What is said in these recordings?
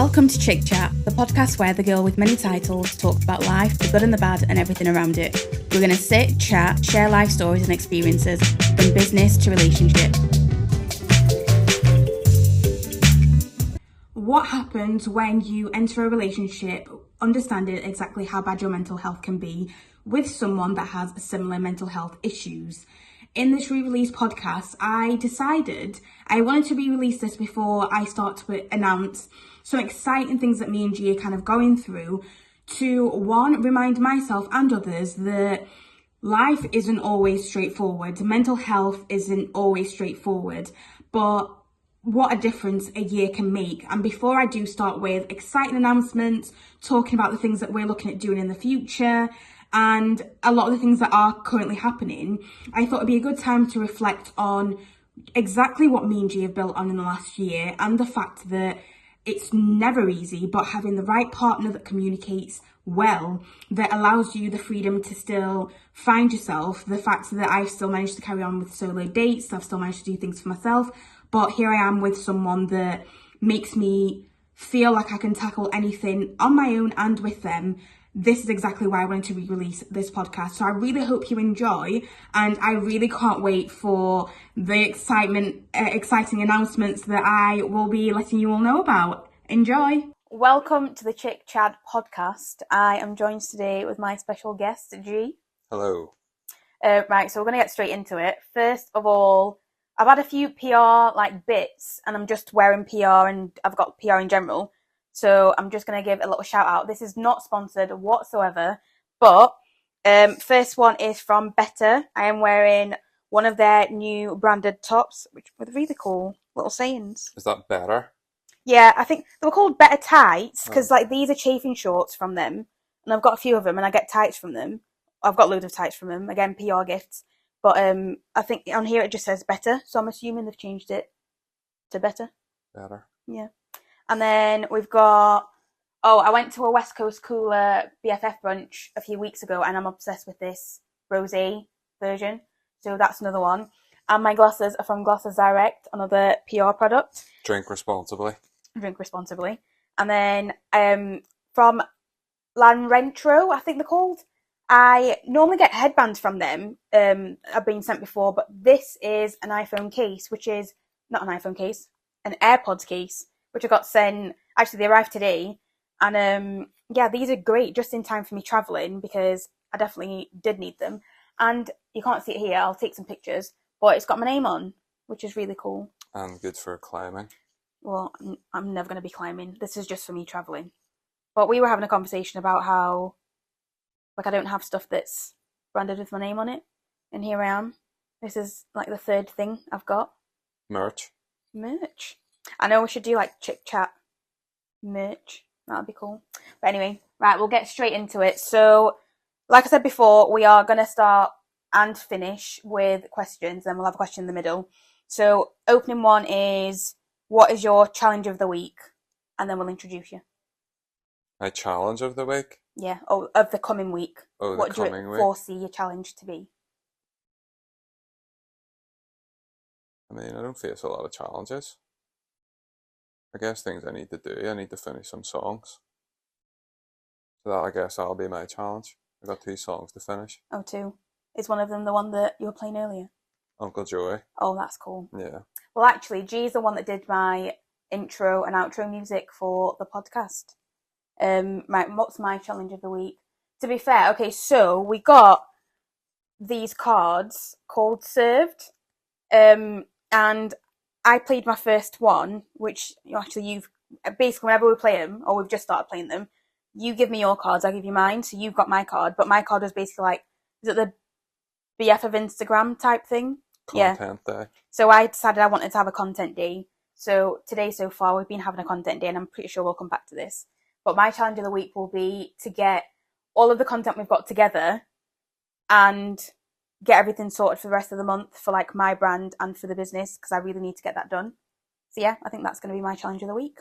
Welcome to Chik, the podcast where the girl with many titles talks about life, the good and the bad, and everything around it. We're going to sit, chat, share life stories and experiences, from business to relationship. What happens when you enter a relationship, understanding exactly how bad your mental health can be with someone that has similar mental health issues? In this re-release podcast, I decided I wanted to re-release this before I start to announce some exciting things that me and G are kind of going through to, one, remind myself and others that life isn't always straightforward. Mental health isn't always straightforward, but what a difference a year can make. And before I do start with exciting announcements, talking about the things that we're looking at doing in the future, and a lot of the things that are currently happening, I thought it'd be a good time to reflect on exactly what me and G have built on in the last year, and the fact that it's never easy, but having the right partner that communicates well, that allows you the freedom to still find yourself. The fact that I've still managed to carry on with solo dates, I've still managed to do things for myself, but here I am with someone that makes me feel like I can tackle anything on my own and with them. This is exactly why I wanted to re-release this podcast. So I really hope you enjoy, and I really can't wait for the exciting announcements that I will be letting you all know about. Enjoy. Welcome to the Chik Chad podcast. I am joined today with my special guest, G. Hello. Right, so we're going to get straight into it. First of all, I've had a few PR bits, and I'm just wearing PR, and I've got PR in general. So I'm just going to give a little shout out. This is not sponsored whatsoever, but first one is from Better. I am wearing one of their new branded tops, which with really cool little sayings. Is that better? Yeah, I think they were called Better Tights because these are chafing shorts from them, and I've got a few of them, and I get tights from them. I've got loads of tights from them. Again, PR gifts. But I think on here it just says Better, so I'm assuming they've changed it to Better. Better. Yeah. And then we've got, I went to a West Coast Cooler BFF brunch a few weeks ago, and I'm obsessed with this rosé version. So that's another one. And my glasses are from Glasses Direct, another PR product. Drink responsibly. Drink responsibly. And then from Lanrentro, I think they're called. I normally get headbands from them. I've been sent before, but this is an iPhone case, which is not an iPhone case, an AirPods case, which I got sent. Actually, they arrived today. And these are great just in time for me traveling, because I definitely did need them. And you can't see it here. I'll take some pictures. But it's got my name on, which is really cool. And good for climbing. Well, I'm never going to be climbing. This is just for me traveling. But we were having a conversation about how I don't have stuff that's branded with my name on it. And here I am. This is the third thing I've got. Merch. I know we should do Chik Chat merch. That'd be cool. But anyway, right, we'll get straight into it. So, like I said before, we are going to start and finish with questions. Then we'll have a question in the middle. So, opening one is, what is your challenge of the week? And then we'll introduce you. My challenge of the week? Yeah, of the coming week. What do you foresee your challenge to be? I mean, I don't face a lot of challenges. I guess things I need to do. I need to finish some songs. So I guess that'll be my challenge. I've got 2 songs to finish. Oh, 2. Is one of them the one that you were playing earlier? Uncle Joey. Oh, that's cool. Yeah. Well, actually, G's the one that did my intro and outro music for the podcast. What's my challenge of the week? To be fair, okay, so we got these cards called Served, and I played my first one, which you've basically, whenever we play them, or we've just started playing them, you give me your cards, I give you mine, so you've got my card, but my card was basically is it the BF of Instagram type thing? Content day. So I decided I wanted to have a content day. So today so far we've been having a content day, and I'm pretty sure we'll come back to this. But my challenge of the week will be to get all of the content we've got together and get everything sorted for the rest of the month for my brand and for the business, because I really need to get that done. So yeah, I think that's going to be my challenge of the week.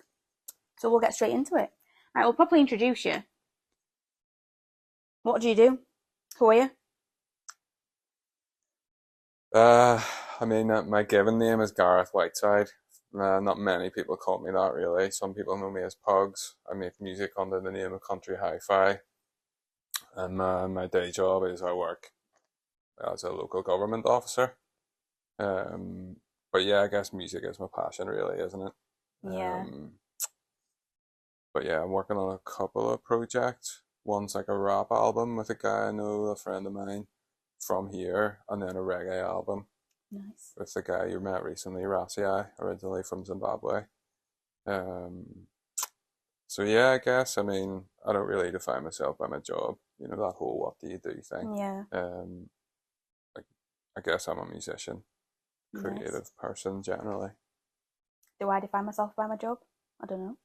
So we'll get straight into it. All right, we'll probably introduce you. What do you do? Who are you? I mean, my given name is Gareth Whiteside. Not many people call me that, really. Some people know me as Pugs. I make music under the name of Country Hi-Fi. And my day job is I work as a local government officer. Um, but yeah, I guess music is my passion, really, isn't it? Yeah. But yeah, I'm working on a couple of projects. One's like a rap album with a guy I know, a friend of mine from here, and then a reggae album Nice. with the guy you met recently, Rassi, originally from Zimbabwe. Um, so yeah, I guess, I mean, I don't really define myself by my job. You know, that whole what do you do thing. Yeah. I, I guess I'm a musician, Nice. creative person generally. Do I define myself by my job? I don't know.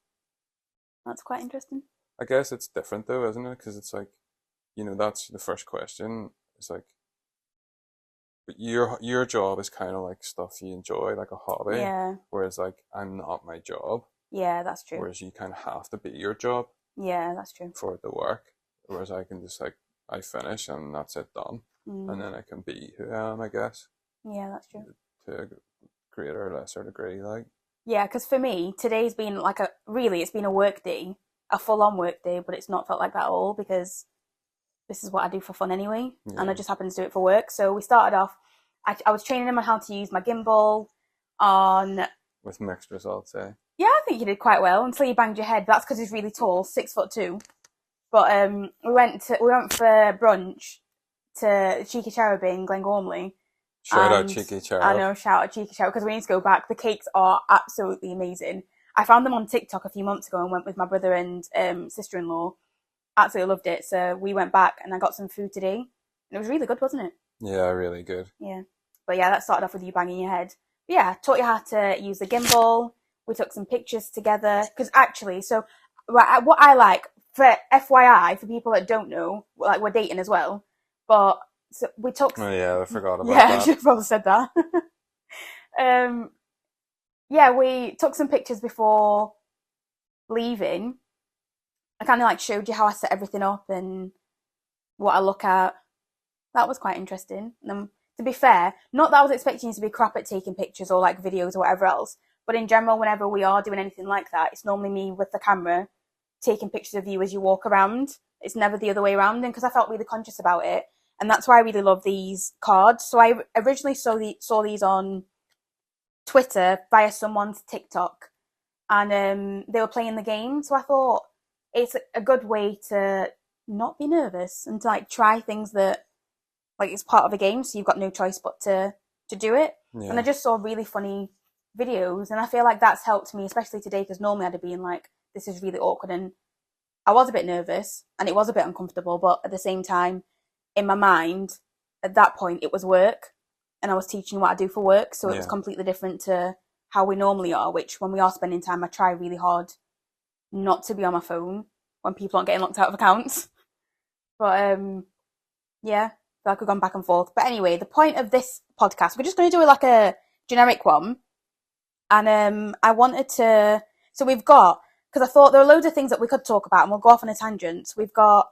That's quite interesting. I guess it's different though, isn't it? Because it's like, you know, that's the first question. It's like, but your job is kind of like stuff you enjoy, like a hobby. Yeah. Whereas like I'm not my job. Yeah, that's true. Whereas you kind of have to be your job Yeah, that's true. for it to work. Whereas I can just like I finish and that's it done, and then I can be who I am, I guess, Yeah, that's true. to a greater or lesser degree. Like Yeah, because for me, today's been like it's been a work day, a full-on work day, but it's not felt like that at all because this is what I do for fun anyway, and I just happen to do it for work. So we started off, I was training him on how to use my gimbal on. with mixed results, eh? Yeah, I think you did quite well until you banged your head. That's because he's really tall, 6'2". But we went for brunch to Cheeky Cherub in Glengormley. Shout out Cheeky Cherub. I know, shout out Cheeky Cherub because we need to go back. The cakes are absolutely amazing. I found them on TikTok a few months ago and went with my brother and sister-in-law. Absolutely loved it. So we went back and I got some food today. And it was really good, wasn't it? Yeah, really good. Yeah. But yeah, that started off with you banging your head. But yeah, taught you how to use the gimbal. We took some pictures together. Because actually, so what I like, for FYI, for people that don't know, like we're dating as well. But so we took. Oh yeah, I forgot about yeah, that. I should have probably said that. Yeah, we took some pictures before leaving. I kind of like showed you how I set everything up and what I look at. That was quite interesting. And to be fair, not that I was expecting you to be crap at taking pictures or like videos or whatever else, but in general, whenever we are doing anything like that, it's normally me with the camera taking pictures of you as you walk around. It's never the other way around. And because I felt really conscious about it, and that's why I really love these cards. So I originally saw these on Twitter via someone's TikTok, and they were playing the game. So I thought it's a good way to not be nervous and to like try things that like it's part of a game, so you've got no choice but to do it. Yeah. And I just saw really funny videos, and I feel like that's helped me, especially today, because normally I'd have been like, this is really awkward, and I was a bit nervous, and it was a bit uncomfortable, but at the same time, in my mind, at that point, it was work, and I was teaching what I do for work, so it was completely different to how we normally are, which when we are spending time, I try really hard not to be on my phone when people aren't getting locked out of accounts. But yeah, I feel like we've gone back and forth. But anyway, the point of this podcast, we're just going to do like a generic one. And I wanted to, so we've got, because I thought there are loads of things that we could talk about and we'll go off on a tangent. We've got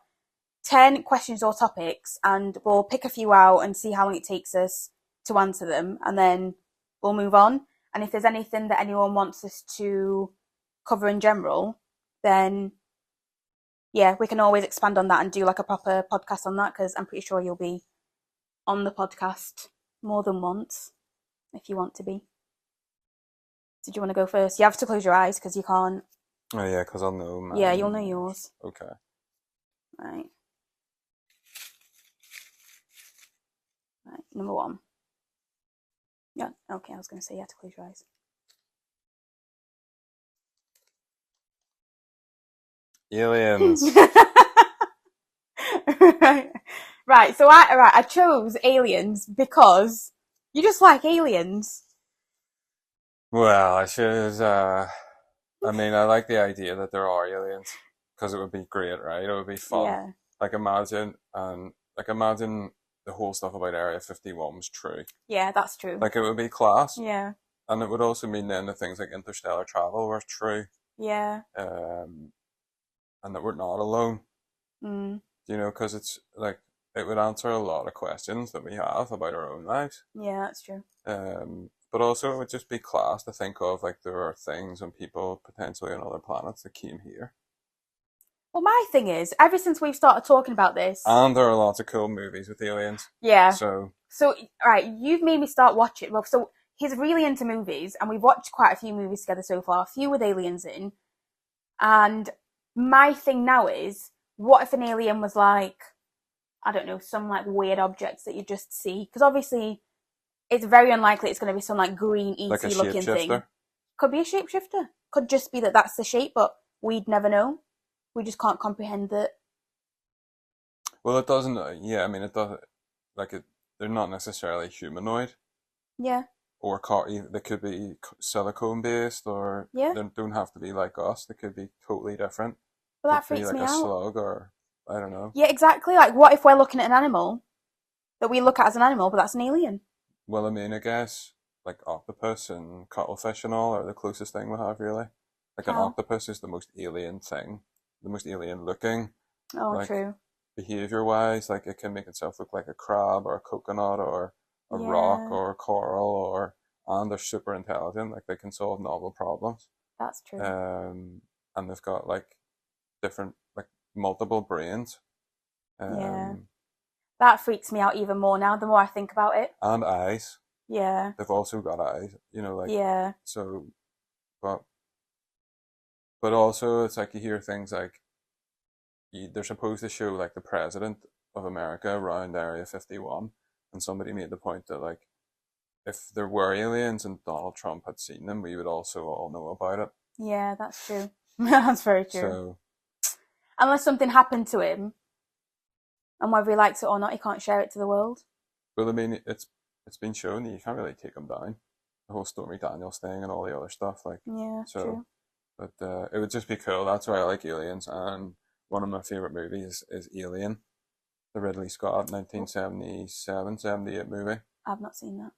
10 questions or topics and we'll pick a few out and see how long it takes us to answer them. And then we'll move on. And if there's anything that anyone wants us to cover in general, then yeah, we can always expand on that and do like a proper podcast on that, because I'm pretty sure you'll be on the podcast more than once if you want to be. Did you want to go first? You have to close your eyes because you can't. Oh yeah, because I'll know mine. Yeah, you'll know yours. Okay. Right. Right, number 1. Yeah, okay, I was going to say you have to close your eyes. Aliens. Right, so I chose aliens because you just like aliens. Well, I should. I mean, I like the idea that there are aliens because it would be great, right? It would be fun. Yeah. Like imagine the whole stuff about Area 51 was true. Yeah, that's true. Like it would be class. Yeah. And it would also mean then that things like interstellar travel were true. Yeah. And that we're not alone. Mm. You know, because it's like it would answer a lot of questions that we have about our own lives. Yeah, that's true. But also, it would just be class to think of like there are things and people potentially on other planets that came here. Well, my thing is, ever since we've started talking about this, And there are lots of cool movies with aliens. yeah. So, So, right, you've made me start watching. Well, so he's really into movies, and we've watched quite a few movies together so far, a few with aliens in. And my thing now is, what if an alien was like, I don't know, some like weird objects that you just see? Because obviously, it's very unlikely it's going to be some like green like a ET looking thing. shapeshifter. Could be a shapeshifter. Could just be that that's the shape, but we'd never know. We just can't comprehend that. Well, it doesn't. Yeah, I mean, it doesn't. Like it, they're not necessarily humanoid, Yeah, or they could be silicone based, or yeah. they don't have to be like us. They could be totally different. But that Could be freaks like me a out. slug, or I don't know. Yeah, exactly. Like, what if we're looking at an animal that we look at as an animal, but that's an alien? Well, I mean, I guess like octopus and cuttlefish and all are the closest thing we have, really. Like an How? octopus is the most alien thing, the most alien looking. Oh, Like true. behavior wise, like it can make itself look like a crab or a coconut or a rock Yeah, or a coral or and they're super intelligent, like they can solve novel problems. that's true. And they've got like different like multiple brains. Yeah. Um That freaks me out even more now, the more I think about it. and eyes. Yeah, They've also got eyes, like yeah, so but also it's like you hear things like they're supposed to show like the president of America around Area 51, and somebody made the point that like if there were aliens and Donald Trump had seen them, we would also all know about it. yeah, that's true. That's very true. So, Unless something happened to him, and whether he likes it or not, he can't share it to the world. well, I mean, it's been shown that you can't really take them down. The whole Stormy Daniels thing and all the other stuff, like Yeah, so. true. But it would just be cool. That's why I like aliens, and one of my favorite movies is Alien, the Ridley Scott 1977, 78 movie. I've not seen that.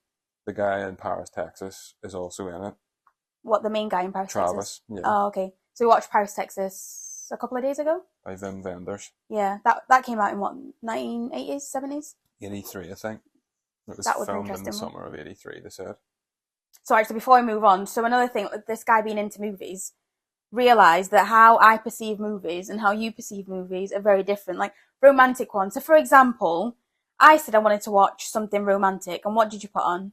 The guy in Paris, Texas, is also in it. What, the main guy in Paris, Travis, Texas? yeah. Oh, okay. So we watched Paris, Texas a couple of days ago? By Wim Wenders. Yeah, that came out in what, 1980s, 70s? 83, I think. It was That would be filmed in interesting. the summer of 83, they said. So actually, before I move on, so another thing, with this guy being into movies, realised that how I perceive movies and how you perceive movies are very different. Like, romantic ones. So for example, I said I wanted to watch something romantic, and what did you put on?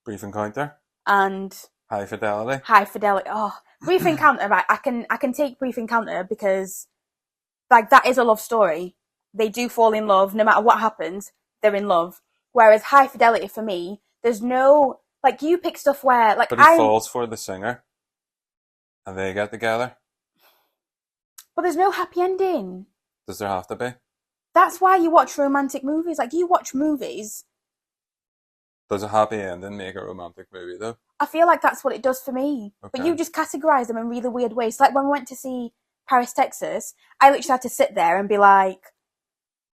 Brief Encounter. And High Fidelity. High Fidelity. Oh, Brief Encounter, right, I can take Brief Encounter because, like, that is a love story. They do fall in love, no matter what happens, they're in love. Whereas High Fidelity, for me, there's no, like, you pick stuff where, like, But he falls for the singer, and they get together. But there's no happy ending. Does there have to be? That's why you watch romantic movies. Like, you watch movies. Does a happy ending make a romantic movie, though? I feel like that's what it does for me. Okay. But you just categorise them in really weird ways. Like, when we went to see Paris, Texas, I literally had to sit there and be like,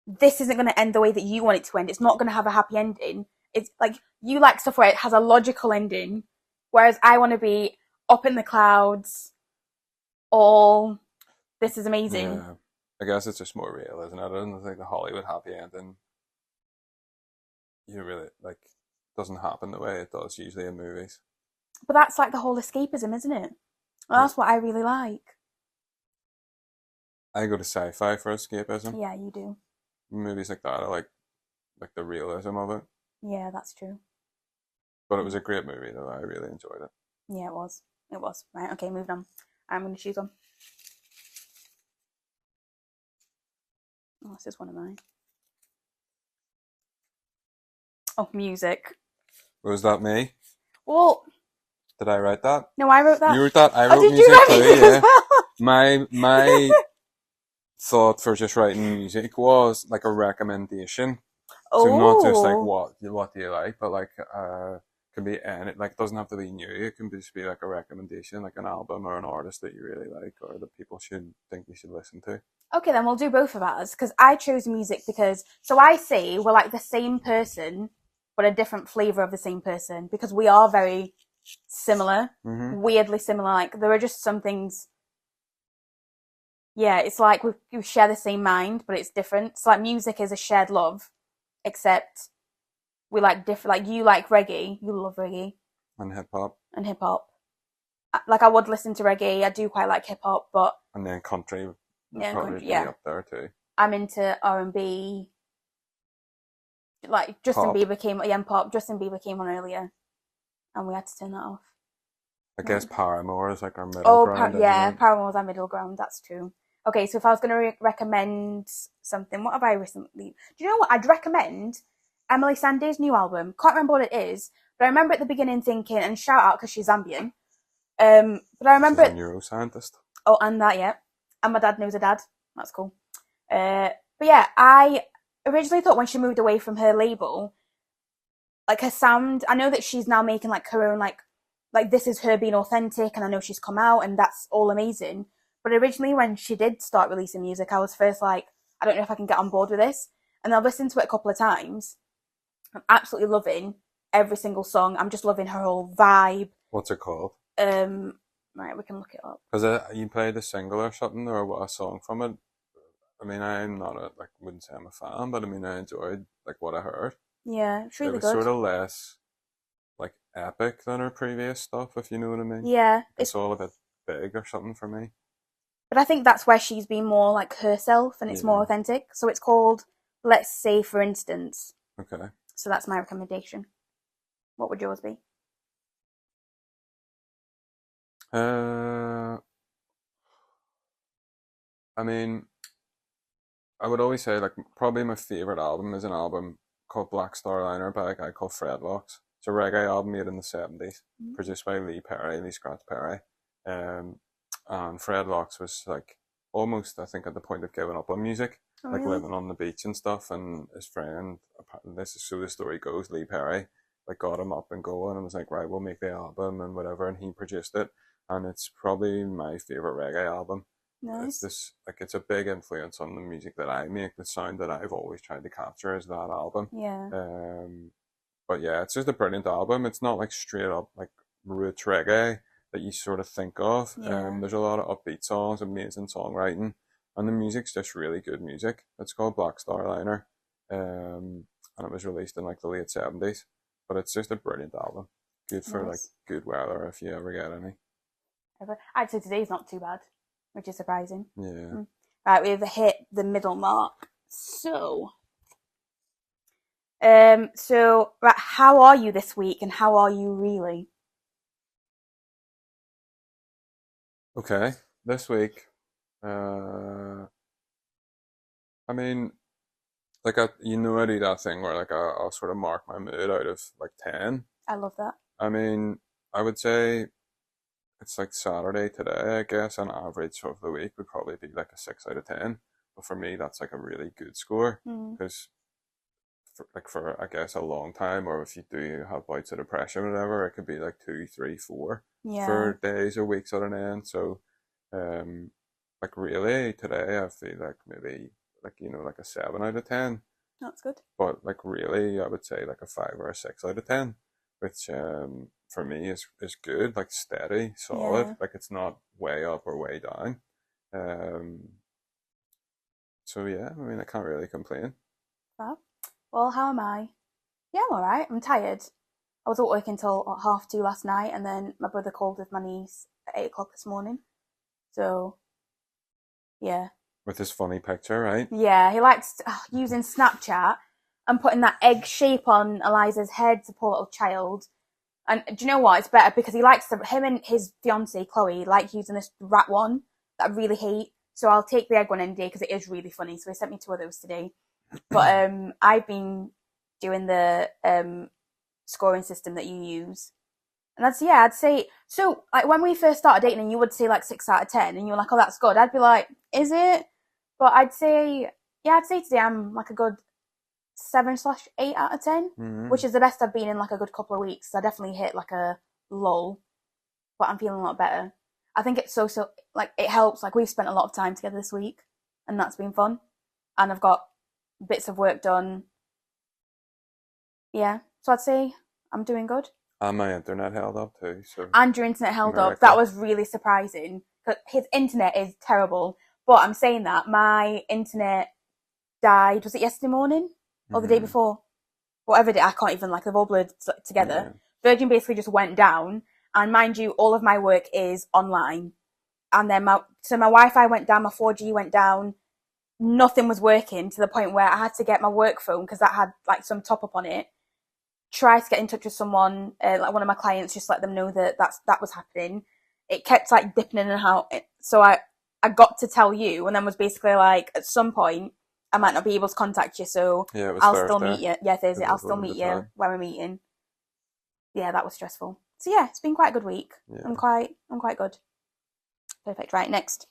this isn't going to end the way that you want it to end. It's not going to have a happy ending. It's like, you like stuff where it has a logical ending, whereas I want to be up in the clouds, all, this is amazing. Yeah. I guess it's just more real, isn't it? I don't think the Hollywood happy ending, really, like, doesn't happen the way it does usually in movies. But that's like the whole escapism, isn't it? Well, that's what I really like. I go to sci-fi for escapism. Yeah, you do. Movies like that, I like the realism of it. Yeah, that's true. But it was a great movie, though. I really enjoyed it. Yeah, it was. It was. Right, okay, moving on. I'm going to choose one. Oh, this is one of mine. Oh, music. Was that me? Well, Did I write that? no, I wrote that. You wrote that? I Oh, wrote did music you write too, music yeah. as well? My thought for just writing music was like a recommendation. Oh. So not just like what do you like, but like can be any, like it doesn't have to be new. It can just be like a recommendation, like an album or an artist that you really like or that people should think you should listen to. Okay, then we'll do both of ours, because I chose music because, so I say we're like the same person, but a different flavour of the same person, because we are very similar, weirdly similar. Like, there are just some things, yeah, it's like we share the same mind, but it's different. So like, music is a shared love, except we like different. Like you like reggae, you love reggae And hip hop. and hip hop. Like I would listen to reggae. I do quite like hip hop, but And then country would probably country, be up there too. I'm into R&B. Like Justin Pop. Bieber came, pop. Justin Bieber came on earlier, and we had to turn that off. I guess Paramore is like our middle ground. Paramore's our middle ground. That's true. Okay, so if I was going to recommend something, what have I recently? Do you know what I'd recommend? Emily Sandé's new album. Can't remember what it is, but I remember at the beginning thinking, and shout out because she's Zambian. But I remember she's a neuroscientist. Oh, and that, yeah. And my dad knows a dad. That's cool. But yeah, I originally thought when she moved away from her label, like her sound, I know that she's now making like her own, like this is her being authentic, and I know she's come out and that's all amazing. But originally when she did start releasing music, I was first like, I don't know if I can get on board with this. And I've listened to it a couple of times. I'm absolutely loving every single song. I'm just loving her whole vibe. What's it called? Right, we can look it up. Because you played a single or something, or a song from it. I mean, I'm not wouldn't say I'm a fan, but I mean, I enjoyed like what I heard. Yeah, it's really good. It was sort of less like epic than her previous stuff, if you know what I mean. Yeah. It's all a bit big or something for me. But I think that's where she's been more like herself, and it's more authentic. So it's called Let's Say For Instance. Okay. So that's my recommendation. What would yours be? I mean, I would always say like probably my favorite album is an album called Black Star Liner by a guy called Fredlocks. It's a reggae album made in the 70s, produced by Lee Scratch Perry. And Fredlocks was like almost, I think, at the point of giving up on music, living on the beach and stuff. And his friend, this is so the story goes, Lee Perry, like got him up and going and was like, right, we'll make the album and whatever. And he produced it. And it's probably my favorite reggae album. Nice. It's a big influence on the music that I make. The sound that I've always tried to capture is that album. Yeah. But yeah, it's just a brilliant album. It's not like straight up like roots reggae that you sort of think of. Yeah. There's a lot of upbeat songs, amazing songwriting, and the music's just really good music. It's called Black Star Liner, and it was released in like the late 70s. But it's just a brilliant album. Good for like good weather if you ever get any. I'd say today's not too bad, which is surprising. Yeah. Right, we've hit the middle mark. So right, how are you this week, and how are you really? Okay, this week, I mean, like I do that thing where like I'll sort of mark my mood out of like 10. I love that. I mean, I would say it's like Saturday today, I guess. An average of the week would probably be like a 6 out of 10. But for me, that's like a really good score because for I guess a long time, or if you do have bouts of depression or whatever, it could be like 2, 3, 4 for days or weeks on end. So, like really today, I feel like maybe like like a 7 out of 10. That's good. But like really, I would say like a 5 or a 6 out of 10, which for me is good, like steady, solid. Yeah. Like it's not way up or way down. So yeah, I mean I can't really complain. Fab. Well, how am I? Yeah, I'm alright. I'm tired. I was at work until 2:30 last night, and then my brother called with my niece at 8 o'clock this morning. So, yeah. With this funny picture, right? Yeah, he likes using Snapchat and putting that egg shape on Eliza's head to poor little child. And do you know what? It's better because him and his fiancée, Chloe, like using this rat one that I really hate. So I'll take the egg one any day because it is really funny. So he sent me 2 of those today. But I've been doing the scoring system that you use. And I'd say, so like when we first started dating and you would say like 6 out of 10 and you were like, oh, that's good. I'd be like, is it? But I'd say today I'm like a good 7/8 out of 10, which is the best I've been in like a good couple of weeks. I definitely hit like a lull, but I'm feeling a lot better. I think it's so like it helps. Like we've spent a lot of time together this week, and that's been fun. And I've got bits of work done. Yeah, so I'd say I'm doing good. And my internet held up too. So. And your internet held up. That was really surprising because his internet is terrible. But I'm saying that my internet died. Was it yesterday morning or the day before? whatever day, I can't even, like, they've all blurred together. Yeah. Virgin basically just went down, and mind you, all of my work is online. And then my Wi-Fi went down, my 4G went down, nothing was working, to the point where I had to get my work phone, because that had, like, some top up on it, try to get in touch with someone, like one of my clients, just let them know that that was happening. It kept, like, dipping in and out. So I got to tell you, and then was basically like, at some point, I might not be able to contact you, so Yeah, it was I'll still Thursday. meet you. Yeah, Thursday. It I'll was still around the meet you time. when we're meeting. Yeah, that was stressful. So yeah, it's been quite a good week. Yeah. I'm quite good. Perfect. Right, next.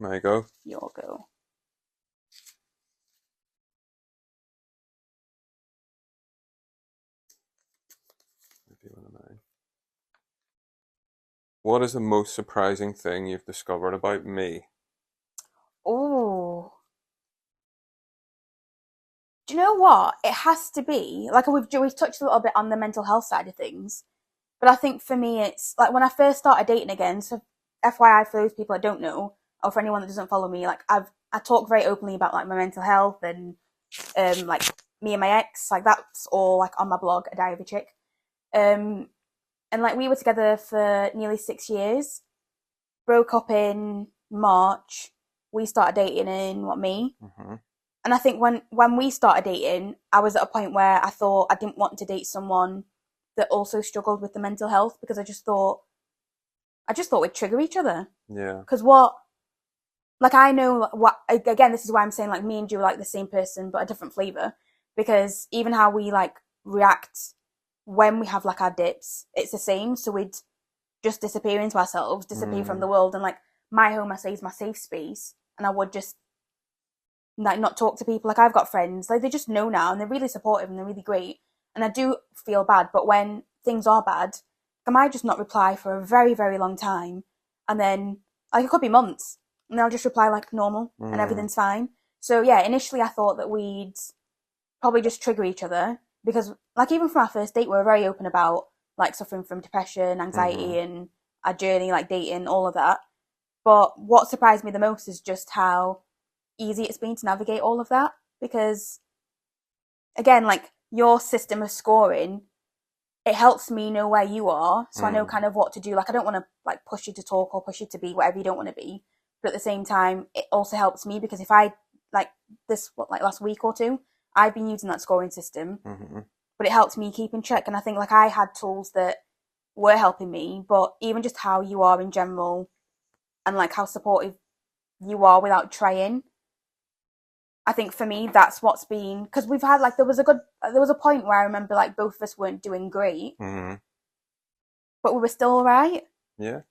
There you go. Your go. Maybe one of mine. What is the most surprising thing you've discovered about me? Oh. Do you know what? It has to be, like, we've touched a little bit on the mental health side of things, but I think for me it's like when I first started dating again. So, FYI, for those people that don't know, or for anyone that doesn't follow me, like, I talk very openly about, like, my mental health, and like, me and my ex, like, that's all, like, on my blog, A Diary of a Chick. Um, and, like, we were together for nearly 6 years, broke up in March. We started dating in May. Mm-hmm. And I think when we started dating, I was at a point where I thought I didn't want to date someone that also struggled with the mental health, because I just thought we'd trigger each other. Yeah. Because like, I know what, again, this is why I'm saying, like, me and you are, like, the same person but a different flavor, because even how we, like, react when we have, like, our dips, it's the same. So we'd just disappear into ourselves, disappear from Mm. the world, and, like, my home, I say, is my safe space, and I would just, like, not talk to people. Like, I've got friends, like, they just know now, and they're really supportive and they're really great, and I do feel bad, but when things are bad, I might just not reply for a very, very long time, and then, like, it could be months, and I'll just reply like normal and Mm. everything's fine. So yeah, initially I thought that we'd probably just trigger each other, because, like, even from our first date, we were very open about, like, suffering from depression, Mm-hmm. anxiety, and our journey, like, dating, all of that. But what surprised me the most is just how easy it's been to navigate all of that, because, again, like, your system of scoring, it helps me know where you are, so I know Mm. kind of what to do. Like, I don't want to, like, push you to talk or push you to be whatever you don't want to be, but at the same time, it also helps me, because if I, like, like, last week or two, I've been using that scoring system, Mm-hmm. but it helped me keep in check. And I think, like, I had tools that were helping me, but even just how you are in general, and, like, how supportive you are without trying, I think for me that's what's been, because we've had, like, there was a point where I remember, like, both of us weren't doing great, Mm-hmm. but we were still alright, Yeah.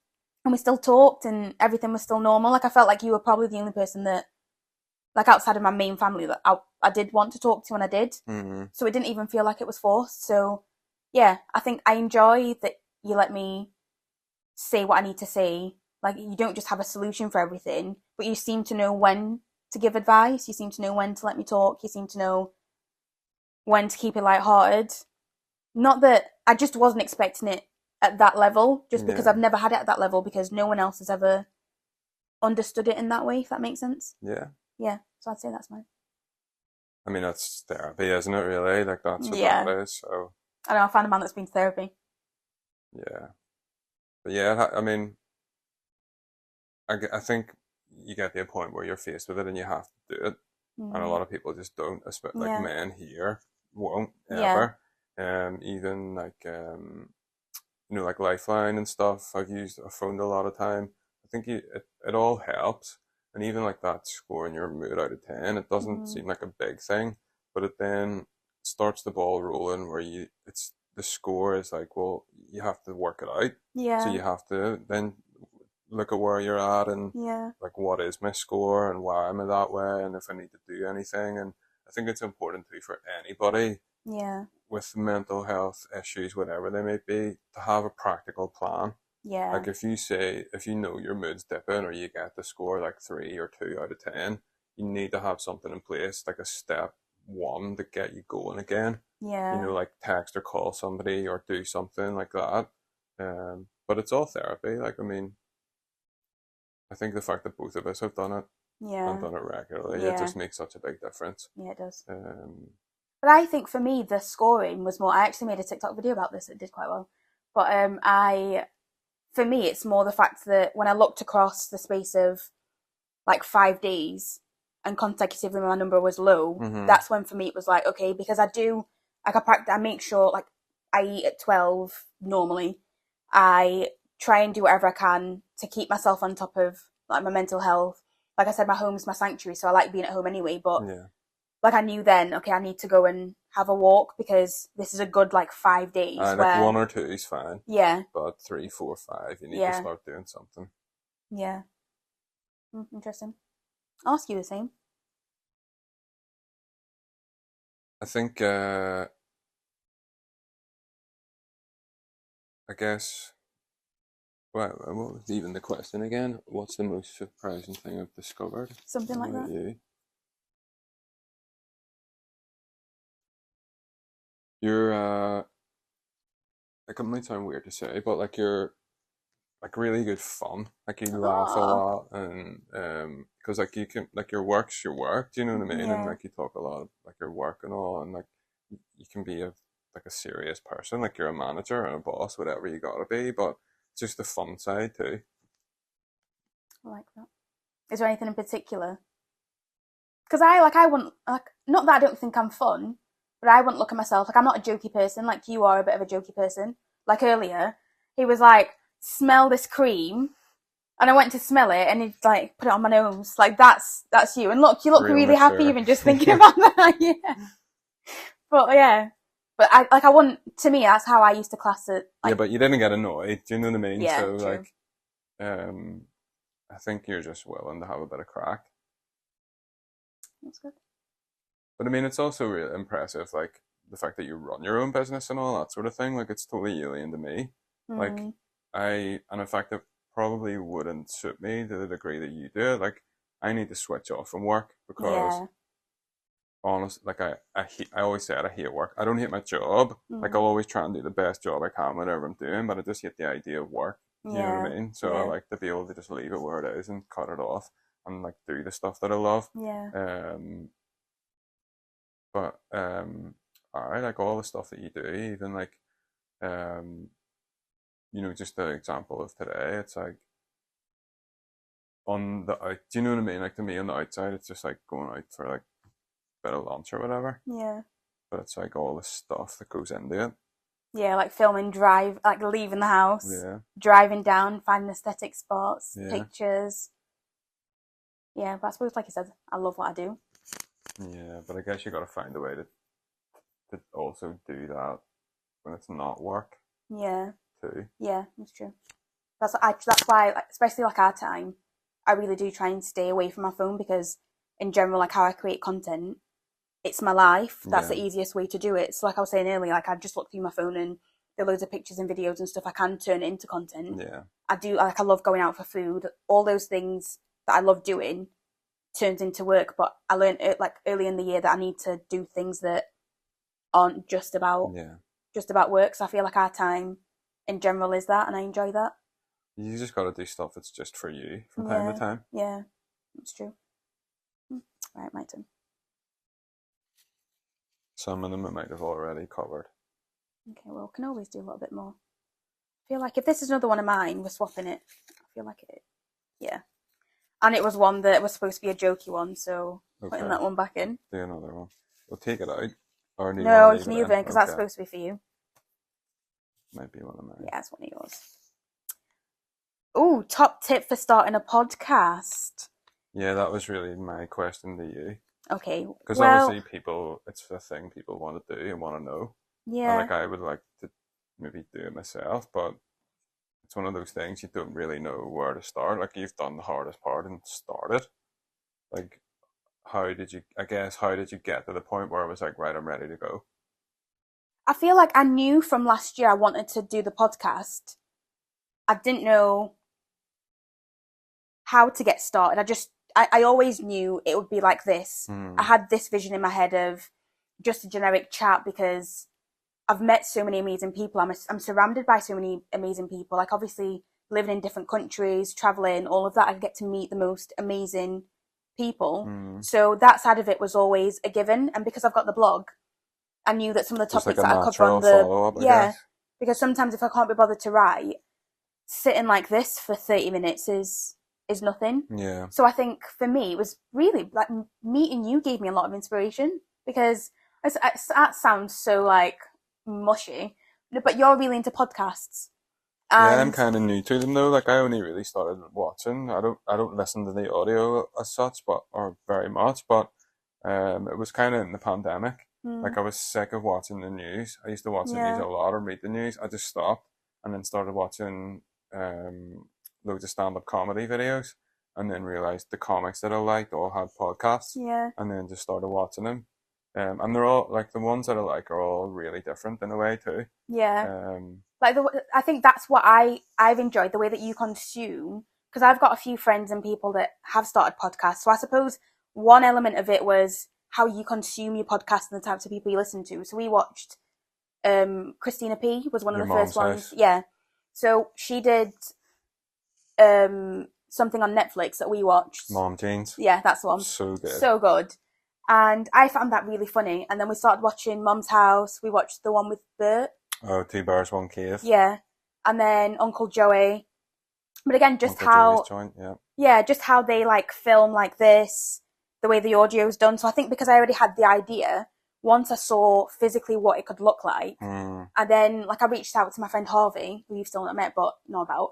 and we still talked, and everything was still normal. Like, I felt like you were probably the only person that, like, outside of my main family, that I did want to talk to, and I did. Mm-hmm. So it didn't even feel like it was forced. So yeah, I think I enjoy that you let me say what I need to say. Like, you don't just have a solution for everything, but you seem to know when to give advice. You seem to know when to let me talk. You seem to know when to keep it lighthearted. Not that I just wasn't expecting it at that level, just because Yeah. I've never had it at that level, because no one else has ever understood it in that way, if that makes sense. Yeah. Yeah, so I'd say that's mine. I mean, that's therapy, isn't it, really? Like, that's what that Yeah, is. So, I know, I found a man that's been to therapy. yeah. But yeah, I mean, I think you get to a point where you're faced with it and you have to do it. And a Mm. lot of people just don't, especially like Yeah, men here, won't yeah, ever. Even like, like Lifeline and stuff, I've phoned a lot of time. I think it all helps. And even like that scoring your mood out of 10, it doesn't mm. seem like a big thing, but it then starts the ball rolling where the score is like, well, you have to work it out. So Yeah, you have to then look at where you're at and yeah, like what is my score and why am I that way and if I need to do anything. And I think it's important too for anybody yeah, with mental health issues, whatever they may be, to have a practical plan. yeah, Like if you know your mood's dipping or you get the score like 3 or 2 out of 10, you need to have something in place, like a step one to get you going again. yeah, Like text or call somebody or do something like that. But it's all therapy. Like, I mean, I think the fact that both of us have done it and yeah, done it regularly, it yeah, just makes such a big difference. yeah, it does. Um, But I think for me, the scoring was more. I actually made a TikTok video about this. It did quite well. But for me, it's more the fact that when I looked across the space of like 5 days and consecutively my number was low, that's when for me it was like, okay, because I do, like I make sure, like I eat at 12 normally. I try and do whatever I can to keep myself on top of like my mental health. Like I said, my home's my sanctuary, so I like being at home anyway, but like I knew then, okay, I need to go and have a walk because this is a good like 5 days. Like 1 or 2 is fine. Yeah. But 3, 4, 5, you need to start doing something. Yeah. Interesting. I'll ask you the same. I think, I guess, well, what was even the question again? What's the most surprising thing I've discovered? Something like that. You? You're, like, it might sound weird to say, but like you're like really good fun. Like you laugh a lot, and because like you can, like your work's your work. Do you know what I mean? And like you talk a lot of like your work and all, and like you can be like a serious person, like you're a manager and a boss, whatever you gotta be, but just the fun side too. I like that. Is there anything in particular? Because I wouldn't, like, not that I don't think I'm fun, but I wouldn't look at myself, like I'm not a jokey person, like you are a bit of a jokey person. Like earlier, he was like, smell this cream, and I went to smell it, and he like put it on my nose. Like that's you. And look, you look Real really mature. happy even just thinking about that. Yeah. But I wouldn't. To me, that's how I used to class it. Like, yeah, but you didn't get annoyed. Do you know what I mean? Yeah, so true. like, I think you're just willing to have a bit of crack. That's good. But I mean, it's also really impressive, like the fact that you run your own business and all that sort of thing. Like, it's totally alien to me. Like, and in fact, it probably wouldn't suit me to the degree that you do. Like, I need to switch off from work because, honestly, like I always said, I hate work. I don't hate my job. Like, I'll always try and do the best job I can, whatever I'm doing. But I just hate the idea of work. You know what I mean? So I like to be able to just leave it where it is and cut it off and like do the stuff that I love. But I like all the stuff that you do, even like you know, just the example of today, it's like on the out, do you know what I mean? Like to me on the outside, it's just like going out for like a bit of lunch or whatever. Yeah. But it's like all the stuff that goes into it. Yeah, like filming, like leaving the house, driving down, finding aesthetic spots, pictures. Yeah, but I suppose, like you said, I love what I do. Yeah, but I guess you got to find a way to also do that when it's not work. Yeah. Too. Yeah, that's true. That's why, like, especially like our time, I really do try and stay away from my phone because, in general, like how I create content, it's my life. That's the easiest way to do it. So, like I was saying earlier, like I just look through my phone and there are loads of pictures and videos and stuff I can turn into content. Yeah. I do, like, I love going out for food. All those things that I love doing turns into work. But I learned like early in the year that I need to do things that aren't just about work. So I feel like our time in general is that, and I enjoy that. You just got to do stuff that's just for you from time to time. Yeah, that's true. Right, my turn. Some of them I might have already covered. Okay, well, can always do a little bit more. I feel like if this is another one of mine, we're swapping it. I feel like it. Yeah. And it was one that was supposed to be a jokey one, so putting that one back in. Do another one. We'll take it out. Or no, you can leave it in because that's supposed to be for you. Might be one of mine. Yeah, it's one of yours. Oh, top tip for starting a podcast. Yeah, that was really my question to you. Okay. Because obviously it's a thing people want to do and want to know. Yeah. And like I would like to maybe do it myself, but it's one of those things you don't really know where to start. Like you've done the hardest part and started. Like how did you get to the point where I was like, right, I'm ready to go? I feel like I knew from last year I wanted to do the podcast. I didn't know how to get started. I always knew it would be like this. I had this vision in my head of just a generic chat because I've met so many amazing people. I'm surrounded by so many amazing people. Like obviously living in different countries, traveling, all of that, I get to meet the most amazing people. So that side of it was always a given. And because I've got the blog, I knew that some of the Just like topics a that I cover natural on the follow-up, I yeah, guess. because sometimes if I can't be bothered to write, sitting like this for 30 minutes is nothing. Yeah. So I think for me, it was really like meeting you gave me a lot of inspiration because that sounds so like mushy, but you're really into podcasts. Yeah, I'm And kind of new to them though. Like I only really started watching. I don't listen to the audio as such, but or very much. But it was kind of in the pandemic. Like I was sick of watching the news. I used to watch the news yeah, a lot or read the news. I just stopped and then started watching loads of stand-up comedy videos, and then realized the comics that I liked all had podcasts, yeah, and then just started watching them. And they're all like the ones that I like are all really different in a way too. yeah. Um, Like I think that's what I've enjoyed the way that you consume because I've got a few friends and people that have started podcasts. So I suppose one element of it was how you consume your podcast and the types of people you listen to. So we watched Christina P was one of your the first mom's ones. house. Yeah. So she did something on Netflix that we watched. Mom jeans. Yeah, that's the one. So good. So good. And I found that really funny. And then we started watching Mom's House. We watched the one with Bert. Oh, two bears, one cave. Yeah. And then Uncle Joey. But again, just Uncle Joey's how joint, yeah. yeah, just how they like film like this, the way the audio is done. So I think because I already had the idea, once I saw physically what it could look like, and then like I reached out to my friend Harvey, who you've still not met but know about.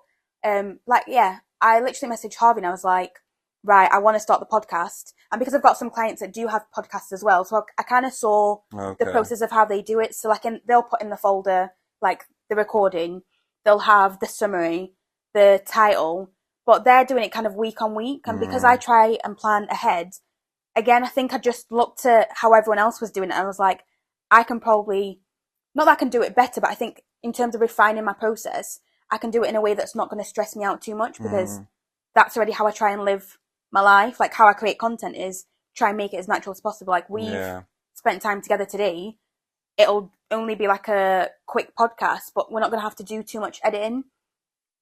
Like yeah, I literally messaged Harvey and I was like, right, I want to start the podcast. And because I've got some clients that do have podcasts as well, so I kind of saw the process of how they do it. So like they'll put in the folder like the recording, they'll have the summary, the title, but they're doing it kind of week on week. And because I try and plan ahead, again, I think I just looked at how everyone else was doing it and I was like, I can probably, not that I can do it better, but I think in terms of refining my process, I can do it in a way that's not going to stress me out too much because that's already how I try and live my life. Like how I create content is try and make it as natural as possible. Like we've spent time together today. It'll only be like a quick podcast, but we're not going to have to do too much editing.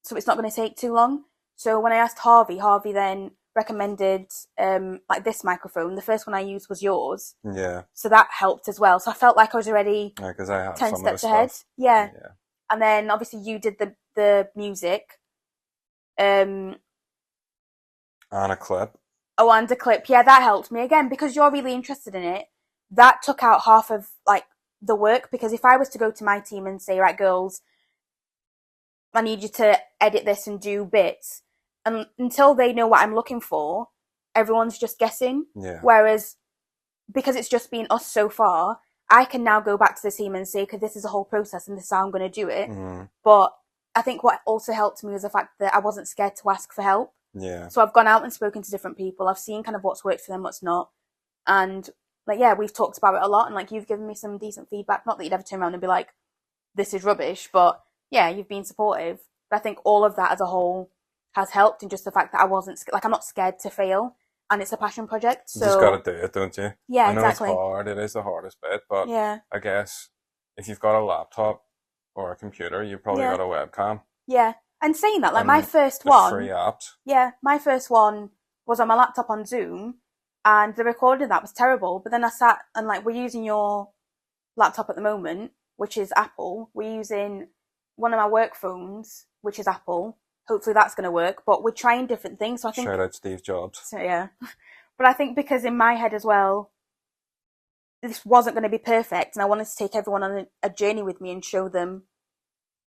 So it's not going to take too long. So when I asked Harvey then recommended like this microphone. The first one I used was yours. Yeah. So that helped as well. So I felt like I was already because I have 10 some of the steps ahead. stuff. Yeah. And then obviously you did the music. And a clip. Oh, and a clip. Yeah, that helped me again because you're really interested in it. That took out half of like the work because if I was to go to my team and say, right, girls, I need you to edit this and do bits, and until they know what I'm looking for, everyone's just guessing. Yeah. Whereas because it's just been us so far, I can now go back to the team and say, okay, this is a whole process and this is how I'm going to do it. But I think what also helped me was the fact that I wasn't scared to ask for help. Yeah. So I've gone out and spoken to different people. I've seen kind of what's worked for them, what's not. And like, yeah, we've talked about it a lot and like you've given me some decent feedback. Not that you'd ever turn around and be like, this is rubbish, but yeah, you've been supportive. But I think all of that as a whole has helped, and just the fact that I wasn't like I'm not scared to fail, and it's a passion project. So you just got to do it, don't you? Yeah, I know exactly. It's hard. It is the hardest bit, but yeah, I guess if you've got a laptop or a computer, you've probably got a webcam. Yeah, and saying that, like And my first the one, free apps. Yeah, my first one was on my laptop on Zoom, and the recording of that was terrible. But then I sat and like we're using your laptop at the moment, which is Apple. We're using one of my work phones, which is Apple. Hopefully that's going to work. But we're trying different things. So I think Shout out Steve Jobs. So yeah, but I think because in my head as well, this wasn't going to be perfect, and I wanted to take everyone on a journey with me and show them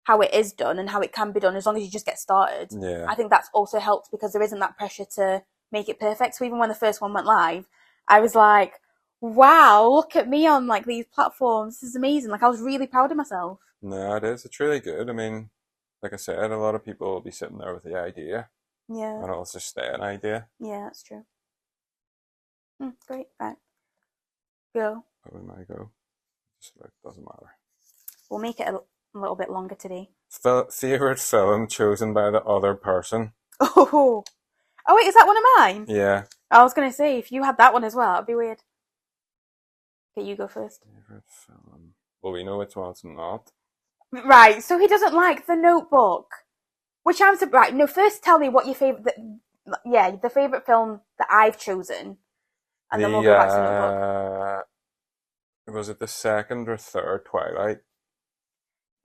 how it is done and how it can be done as long as you just get started. Yeah. I think that's also helped because there isn't that pressure to make it perfect. So even when the first one went live, I was like, wow, look at me on like these platforms. This is amazing. Like I was really proud of myself. No, it is. It's really good. I mean, like I said, a lot of people will be sitting there with the idea. Yeah. And it'll just stay an idea. Yeah, that's true. Great. Right. Go. But we might go. Just like, doesn't matter. We'll make it a little bit longer today. Favorite film chosen by the other person? Oh wait, is that one of mine? Yeah. I was going to say, if you had that one as well, that'd be weird. Okay, you go first. Favorite film? Well, we know which one's not. Right, so he doesn't like The Notebook. Which I'm right. No, first tell me what your favorite. The favorite film that I've chosen, and then we'll go back to The Notebook. Was it the second or third Twilight?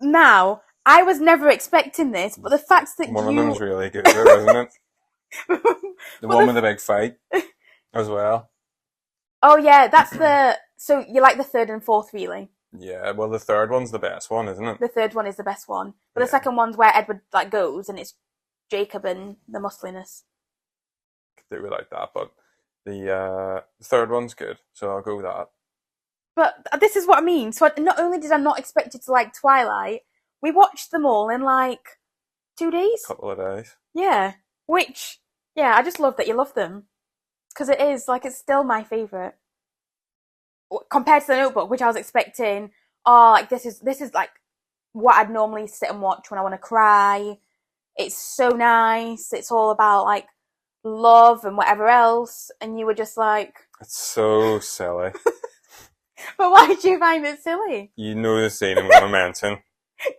Now, I was never expecting this, but the fact that One of you... them's really good, though, isn't it? The but one with the big fight as well. Oh yeah, that's the... So you like the third and fourth, really? Yeah, well, the third one's the best one, isn't it? The third one is the best one. But the Yeah, second one's where Edward like goes and it's Jacob and the muscliness. do we like that? But the third one's good, so I'll go with that. But this is what I mean. So not only did I not expect you to like Twilight, we watched them all in like 2 days. Couple of days. Yeah. Which, yeah, I just love that you love them. Because it is, like, it's still my favourite. Compared to The Notebook, which I was expecting, oh, like, this is like what I'd normally sit and watch when I want to cry. It's so nice. It's all about, like, love and whatever else. And you were just like... It's so silly. But why did you find it silly? You know the scene I'm gonna mention.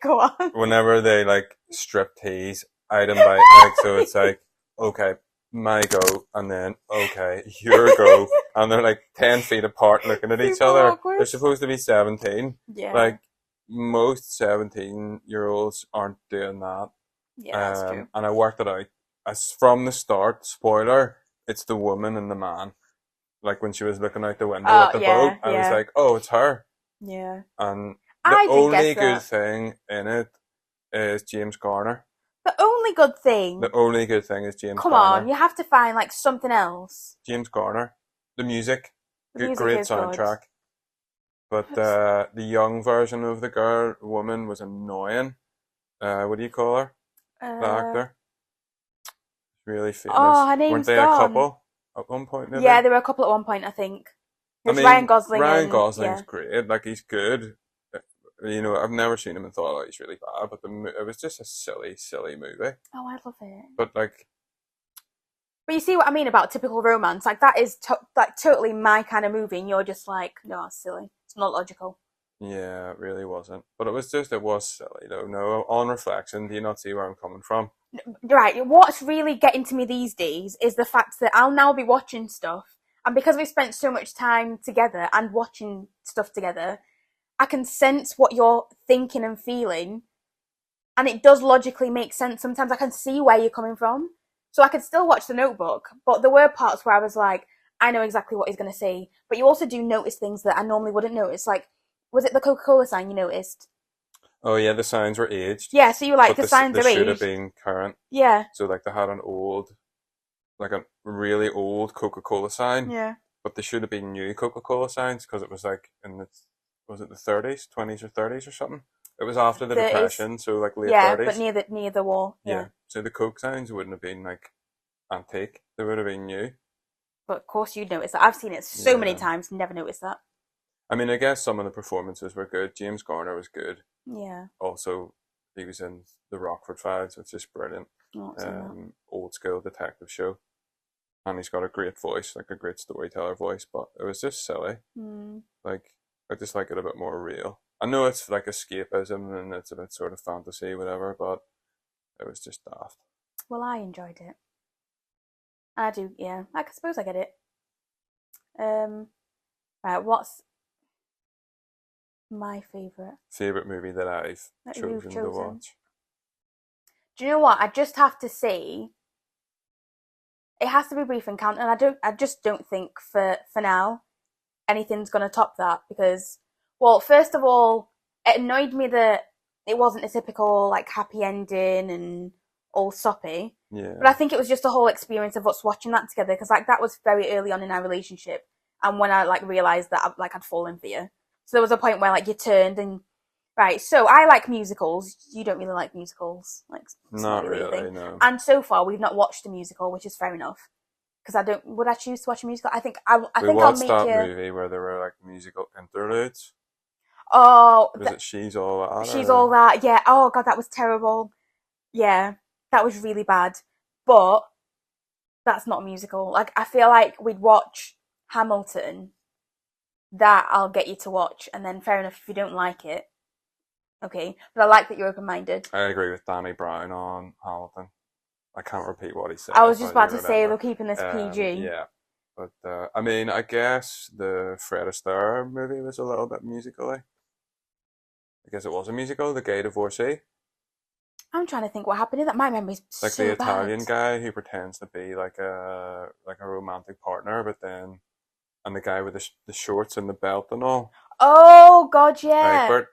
Go on. Whenever they like strip tease item by like, so it's like, okay, my go, and then okay, your go, and they're like 10 feet apart looking at each Super other. awkward. They're supposed to be 17. Yeah. Like most 17-year-olds aren't doing that. Yeah, that's true. And I worked it out. As from the start, spoiler, it's the woman and the man. Like when she was looking out the window at the boat, I was like, oh, it's her. Yeah. And the I did only guess good that. thing in it is James Garner. The only good thing... The only good thing is James Come Garner. on, you have to find, like, something else. James Garner. The music. The music Great is soundtrack. good. But the young version of the woman was annoying. What do you call her? The actor. Really famous. Oh, her name's Weren't they gone. a couple at one point? Maybe? Yeah, there were a couple at one point, I think. It was I mean, Ryan Gosling. Ryan Gosling's great. Like, he's good. You know, I've never seen him and thought, oh, he's really bad. But it was just a silly, silly movie. Oh, I love it. But, like... But you see what I mean about typical romance? Like, that is like totally my kind of movie, and you're just like, no, it's silly. It's not logical. Yeah, it really wasn't. But it was silly, though. No, on reflection, do you not see where I'm coming from? Right, what's really getting to me these days is the fact that I'll now be watching stuff, and because we've spent so much time together and watching stuff together, I can sense what you're thinking and feeling, and it does logically make sense. Sometimes I can see where you're coming from. So I could still watch The Notebook, but there were parts where I was like, I know exactly what he's going to say. But you also do notice things that I normally wouldn't notice. Like, was it the Coca-Cola sign you noticed? Oh, yeah, the signs were aged. Yeah, so you were like, but the signs are they should aged. have been current. Yeah. So, like, they had like a really old Coca-Cola sign. Yeah. But they should have been new Coca-Cola signs because it was like was it the 30s, 20s or 30s or something? It was after the 30s. Depression, so like late 30s. Yeah, but near the war. Yeah. So the Coke signs wouldn't have been like antique. They would have been new. But of course you'd notice that. I've seen it so many times, never noticed that. I mean, I guess some of the performances were good. James Garner was good. Yeah. Also, he was in The Rockford Files, which is brilliant. Old school detective show. And he's got a great voice, like a great storyteller voice, but it was just silly. Like, I just like it a bit more real. I know it's like escapism and it's a bit sort of fantasy, whatever, but it was just daft. Well, I enjoyed it. I do, yeah. I suppose I get it. Right, what's my favourite Movie that I've chosen to watch? Do you know what? I just have to say, it has to be Brief Encounter, and I just don't think for now anything's gonna top that because, well, first of all, it annoyed me that it wasn't a typical like happy ending and all soppy. Yeah. But I think it was just the whole experience of us watching that together because like that was very early on in our relationship, and when I like realised that I'd fallen for you, so there was a point where like you turned and right. So I like musicals. You don't really like musicals, like not really, no. And so far we've not watched a musical, which is fair enough. Because I don't. Would I choose to watch a musical? I think I'll make you. We watched that movie where there were like musical interludes. Oh, was it She's All That? She's All That. Yeah. Oh god, that was terrible. Yeah, that was really bad. But that's not a musical. Like I feel like we'd watch Hamilton. That I'll get you to watch, and then fair enough if you don't like it. Okay, but I like that you're open-minded. I agree with Danny Brown on Hamilton. I can't repeat what he said. I was just about to say they're keeping this PG. Yeah. But I mean, I guess the Fred Astaire movie was a little bit musically. I guess it was a musical, The Gay Divorcee. I'm trying to think what happened in that. My memory's Like the so bad. Italian guy who pretends to be like a romantic partner, but then and the guy with the shorts and the belt and all. Oh God, yeah. Egbert,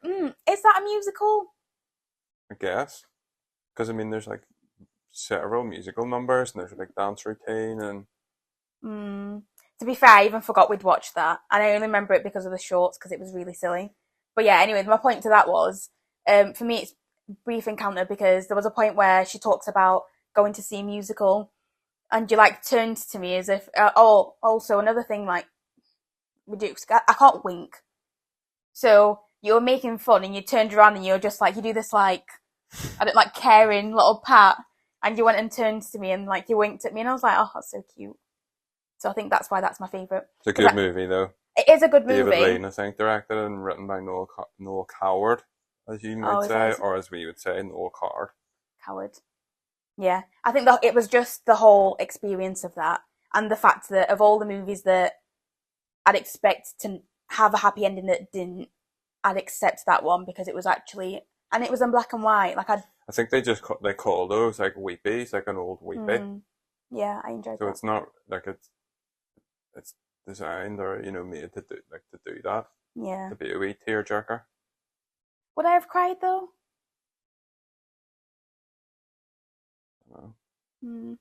Is that a musical? I guess. Because I mean, there's like several musical numbers and there's a big dance routine and To be fair, I even forgot we'd watched that, and I only remember it because of the shorts because it was really silly. But yeah, anyway, my point to that was, for me, it's brief encounter because there was a point where she talks about going to see a musical, and you like turned to me as if, oh, also another thing like we do, I can't wink, so you were making fun, and you turned around and you were just like you do this like I don't like caring little pat, and you went and turned to me and like you winked at me, and I was like, oh, that's so cute. So I think that's why that's my favourite. it's a good movie though. It is a good David movie. Lean, I think, directed it and written by Noel Coward, as you might say, or as we would say, Noel Coward. Coward. Yeah, I think that it was just the whole experience of that, and the fact that of all the movies that I'd expect to have a happy ending that didn't, I'd accept that one because it was actually, and it was in black and white. Like I think they call those like weepies, like an old weepy. Yeah, I enjoyed so that. So it's not like it's designed or made to do that. Yeah. To be a wee tearjerker. Would I have cried though? No.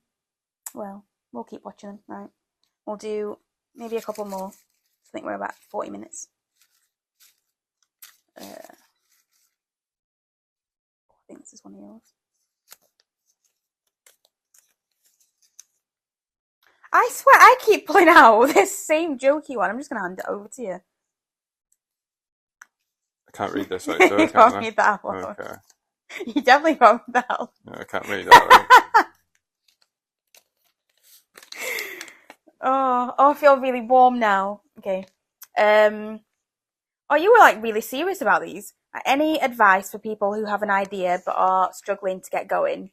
Well, we'll keep watching them, right? We'll do maybe a couple more. I think we're about 40 minutes. I think this is one of yours. I swear I keep pulling out this same jokey one. I'm just going to hand it over to you. I can't read this out though, You can't read that one. Okay. You definitely can't read that one. No, I can't read that. Oh, I feel really warm now. Okay. Oh, you were like really serious about these. Any advice for people who have an idea but are struggling to get going?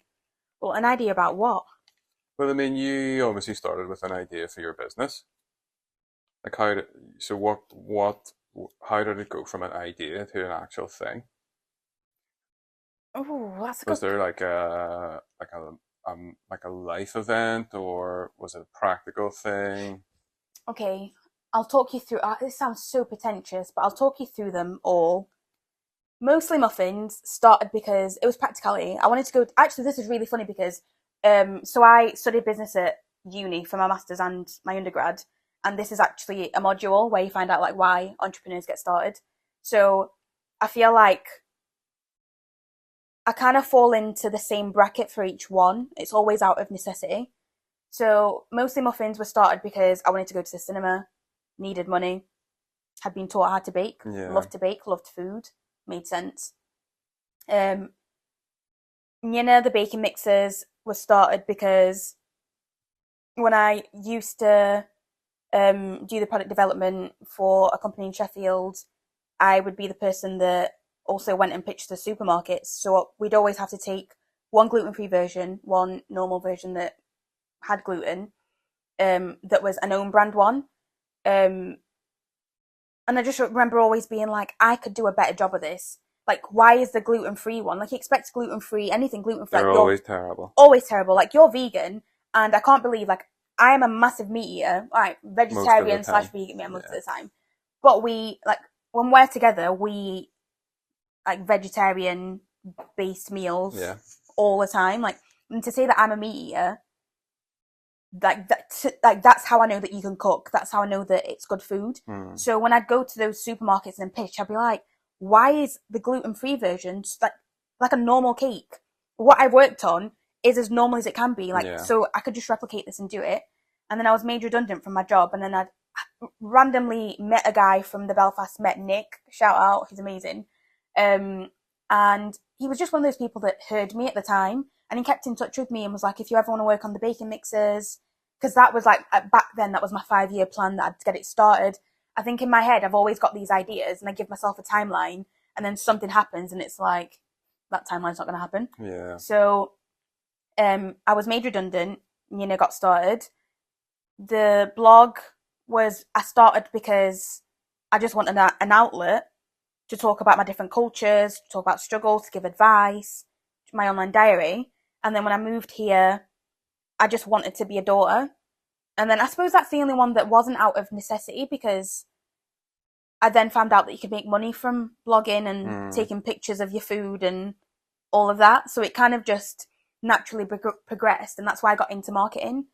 Well, an idea about what? Well, I mean, you obviously started with an idea for your business. Like how did it go from an idea to an actual thing? Oh, that's Was there like a life event, or was it a practical thing? Okay, I'll talk you through. This sounds so pretentious, but I'll talk you through them all. Mostly muffins started because it was practicality. I wanted to go. Actually, this is really funny because so I studied business at uni for my masters and my undergrad, and this is actually a module where you find out like why entrepreneurs get started. So I feel like I kind of fall into the same bracket for each one. It's always out of necessity. So mostly muffins were started because I wanted to go to the cinema, needed money, had been taught how to bake, loved to bake, loved food, made sense. The baking mixers was started because when I used to do the product development for a company in Sheffield, I would be the person that also went and pitched to supermarkets. So we'd always have to take one gluten-free version, one normal version that had gluten, that was an own brand one. And I just remember always being like, I could do a better job of this. Like, why is the gluten-free one? Like, you expect gluten-free, anything gluten-free. They're like, always terrible. Always terrible. Like, you're vegan, and I can't believe, like, I am a massive meat eater. Like, vegetarian / vegan most of the time. But we, like, when we're together, we eat, like, vegetarian-based meals all the time. Like, and to say that I'm a meat eater, that's how I know that you can cook. That's how I know that it's good food. So when I'd go to those supermarkets and pitch, I'd be like, why is the gluten-free version like a normal cake? What I've worked on is as normal as it can be. So I could just replicate this and do it. And then I was made redundant from my job, and then I randomly met a guy from the Belfast, met Nick, shout out, he's amazing. And he was just one of those people that heard me at the time, and he kept in touch with me and was like, if you ever want to work on the baking mixers, because that was like, back then, that was my 5-year plan that I'd get it started. I think in my head, I've always got these ideas and I give myself a timeline, and then something happens and it's like, that timeline's not going to happen. Yeah. So I was made redundant, got started. the blog I started because I just wanted an outlet to talk about my different cultures, to talk about struggles, to give advice, my online diary. And then when I moved here, I just wanted to be a daughter. And then I suppose that's the only one that wasn't out of necessity, because I then found out that you could make money from blogging and taking pictures of your food and all of that. So it kind of just naturally progressed, and that's why I got into marketing.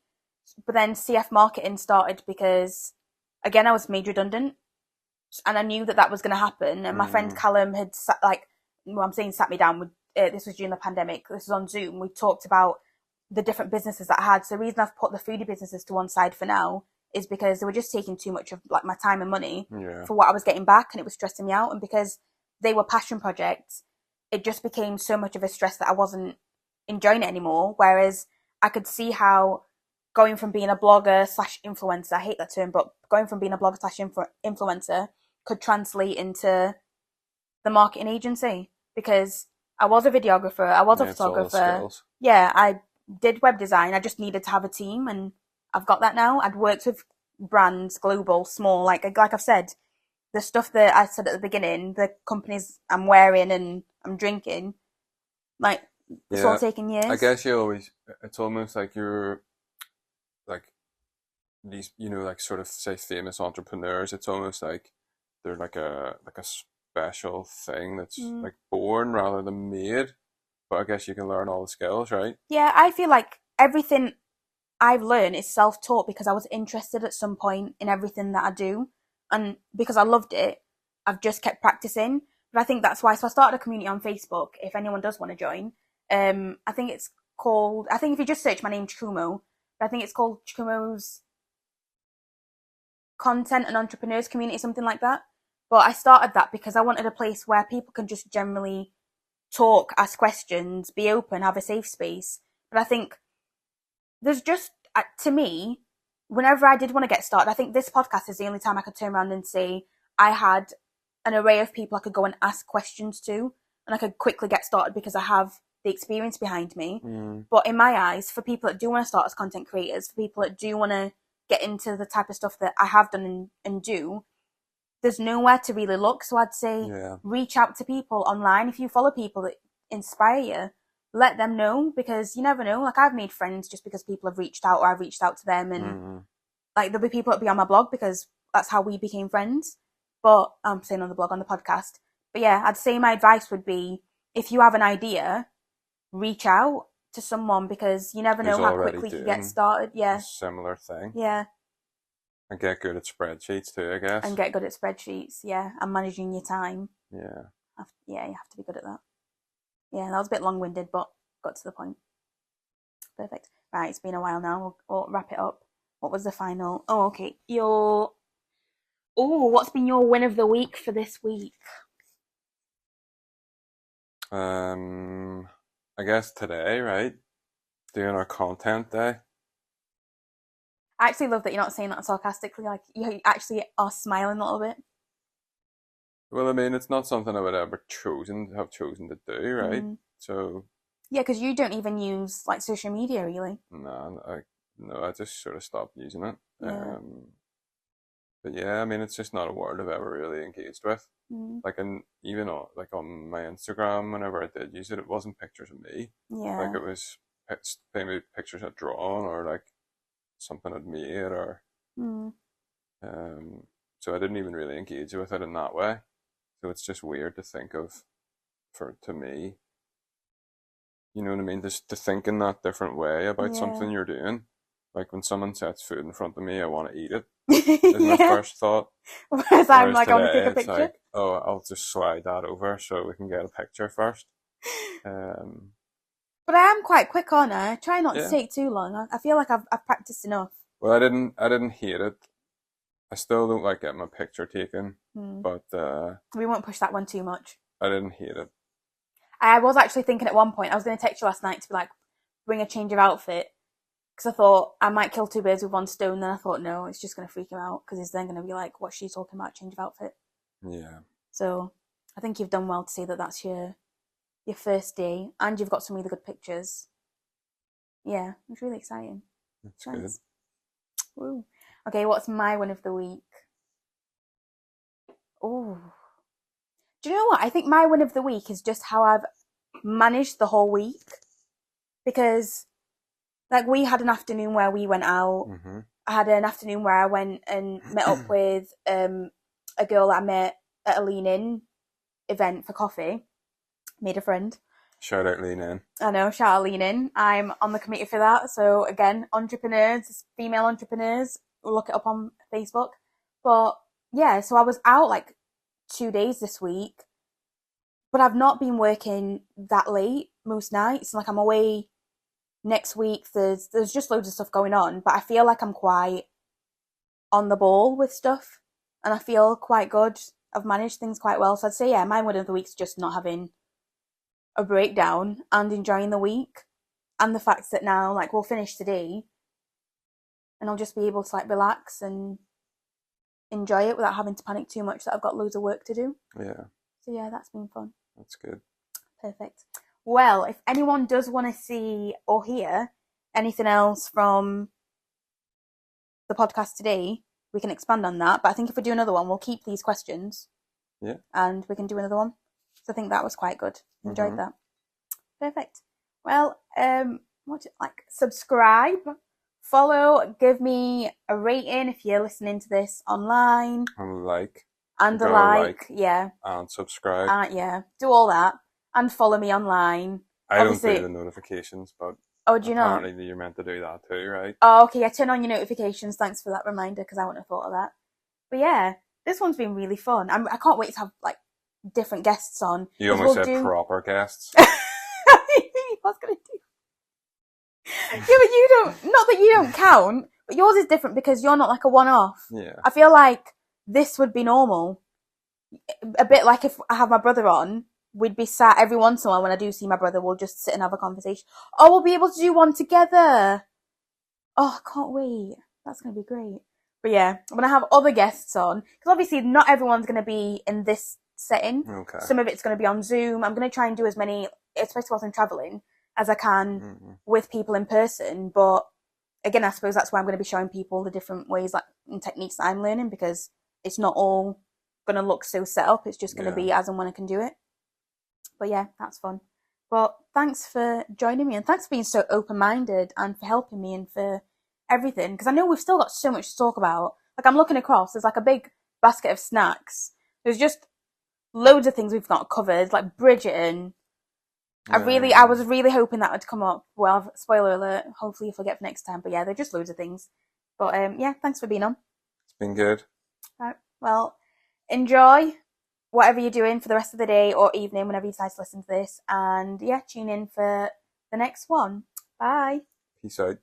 But then CF marketing started because, again, I was made redundant, and I knew that was going to happen. And my friend Callum had sat me down with. This was during the pandemic. This was on Zoom. We talked about the different businesses that I had. So the reason I've put the foodie businesses to one side for now is because they were just taking too much of like my time and money for what I was getting back, and it was stressing me out. And because they were passion projects, it just became so much of a stress that I wasn't enjoying it anymore. Whereas I could see how going from being a blogger slash influencer, I hate that term, but going from being a blogger slash influencer could translate into the marketing agency, because I was a videographer, I was a photographer. Yeah, I did web design. I just needed to have a team, and I've got that now. I'd worked with brands, global, small, like I've said, the stuff that I said at the beginning, the companies I'm wearing and I'm drinking, like it's all taken years. I guess it's almost like you're like these, like sort of say famous entrepreneurs. It's almost like they're like a special thing that's like born rather than made. But I guess you can learn all the skills, right? Yeah, I feel like everything I've learned is self-taught, because I was interested at some point in everything that I do, and because I loved it, I've just kept practicing. But I think that's why. So I started a community on Facebook. If anyone does want to join, I think it's called. I think if you just search my name, Chumo, I think it's called Chumo's Content and Entrepreneurs Community, something like that. But I started that because I wanted a place where people can just generally talk, ask questions, be open, have a safe space. But I think there's just, to me, whenever I did want to get started, I think this podcast is the only time I could turn around and say I had an array of people I could go and ask questions to, and I could quickly get started because I have the experience behind me. But in my eyes, for people that do want to start as content creators, for people that do want to get into the type of stuff that I have done and do, there's nowhere to really look. So I'd say reach out to people online. If you follow people that inspire you, let them know, because you never know. Like, I've made friends just because people have reached out, or I've reached out to them, and like there'll be people that be on my blog because that's how we became friends. But I'm saying on the blog, on the podcast. But yeah, I'd say my advice would be, if you have an idea, reach out to someone, because you never know how quickly you get started. Yeah, a similar thing. Yeah. And get good at spreadsheets too, I guess. And get good at spreadsheets, yeah, and managing your time. Yeah. You have to be good at that. Yeah, that was a bit long-winded, but got to the point. Perfect. Right, it's been a while now. We'll wrap it up. What was the final? Oh, okay. What's been your win of the week for this week? I guess today, right? Doing our content day. I actually love that you're not saying that sarcastically. Like, you actually are smiling a little bit. Well, I mean, it's not something I would ever have chosen to do, right? So. Yeah, because you don't even use like social media, really. No, I just sort of stopped using it. Yeah. But yeah, I mean, it's just not a word I've ever really engaged with. Like, even on my Instagram, whenever I did use it, it wasn't pictures of me. Yeah. Like, it was maybe pictures I'd drawn, or like something I'd made, or so I didn't even really engage with it in that way. So it's just weird to think of, to me, you know what I mean, just to think in that different way about something you're doing. Like, when someone sets food in front of me, I want to eat it. Is my first thought. Whereas I'm like, I want to take a picture. Like, oh, I'll just slide that over so we can get a picture first. But I am quite quick on it. I try not to take too long. I feel like I've practiced enough. Well, I didn't hate it. I still don't like getting my picture taken, but we won't push that one too much. I didn't hate it. I was actually thinking at one point, I was going to text you last night to be like, bring a change of outfit, because I thought I might kill two birds with one stone. Then I thought, no, it's just going to freak him out, because he's then going to be like, what's she talking about, change of outfit? Yeah. So I think you've done well to say that that's your first day, and you've got some really good pictures. Yeah, it's really exciting. That's good. Woo. Okay, what's my win of the week? Oh, do you know what? I think my win of the week is just how I've managed the whole week. Because, like, we had an afternoon where we went out. Mm-hmm. I had an afternoon where I went and met up with a girl that I met at a Lean In event for coffee. Made a friend. Shout out Lean In. I know, shout out Lean In. I'm on the committee for that. So again, entrepreneurs, female entrepreneurs, look it up on Facebook. But yeah, so I was out like 2 days this week, but I've not been working that late most nights. Like I'm away next week. There's just loads of stuff going on, but I feel like I'm quite on the ball with stuff, and I feel quite good. I've managed things quite well. So I'd say, yeah, my win of the week's just not having a breakdown and enjoying the week, and the fact that now, like, we'll finish today and I'll just be able to, like, relax and enjoy it without having to panic too much that I've got loads of work to do. Yeah. So yeah, that's been fun. That's good. Perfect. Well, if anyone does want to see or hear anything else from the podcast today, we can expand on that. But I think if we do another one, we'll keep these questions. Yeah. And we can do another one. So I think that was quite good. Enjoyed that. Perfect. Well, subscribe, follow, give me a rating if you're listening to this online. And like. And a like, yeah. And subscribe. Yeah. Do all that. And follow me online. I obviously don't do the notifications, but oh, do you know? Apparently you're meant to do that too, right? Oh, okay. Yeah, turn on your notifications. Thanks for that reminder, because I wouldn't have thought of that. But yeah, this one's been really fun. I can't wait to have like different guests on. You almost said proper guests. I was gonna do. Yeah, but you don't. Not that you don't count, but yours is different because you're not like a one-off. Yeah. I feel like this would be normal. A bit like if I have my brother on, we'd be sat every once in a while when I do see my brother, we'll just sit and have a conversation. Oh, we'll be able to do one together. Oh, I can't wait. That's going to be great. But yeah, I'm going to have other guests on. Because obviously not everyone's going to be in this setting. Okay. Some of it's going to be on Zoom. I'm going to try and do as many, especially whilst I'm travelling, as I can with people in person. But again, I suppose that's why I'm going to be showing people the different ways like, and techniques that I'm learning, because it's not all going to look so set up. It's just going to be as and when I can do it. But yeah, that's fun. But thanks for joining me, and thanks for being so open-minded and for helping me and for everything. Because I know we've still got so much to talk about. Like, I'm looking across, there's like a big basket of snacks. There's just loads of things we've not covered, like Bridgerton. I was really hoping that would come up. Well, spoiler alert, hopefully you'll forget for next time. But yeah, there's just loads of things. But yeah, thanks for being on. It's been good. All right, well, enjoy whatever you're doing for the rest of the day or evening whenever you decide to listen to this. And yeah, tune in for the next one. Bye. Peace out.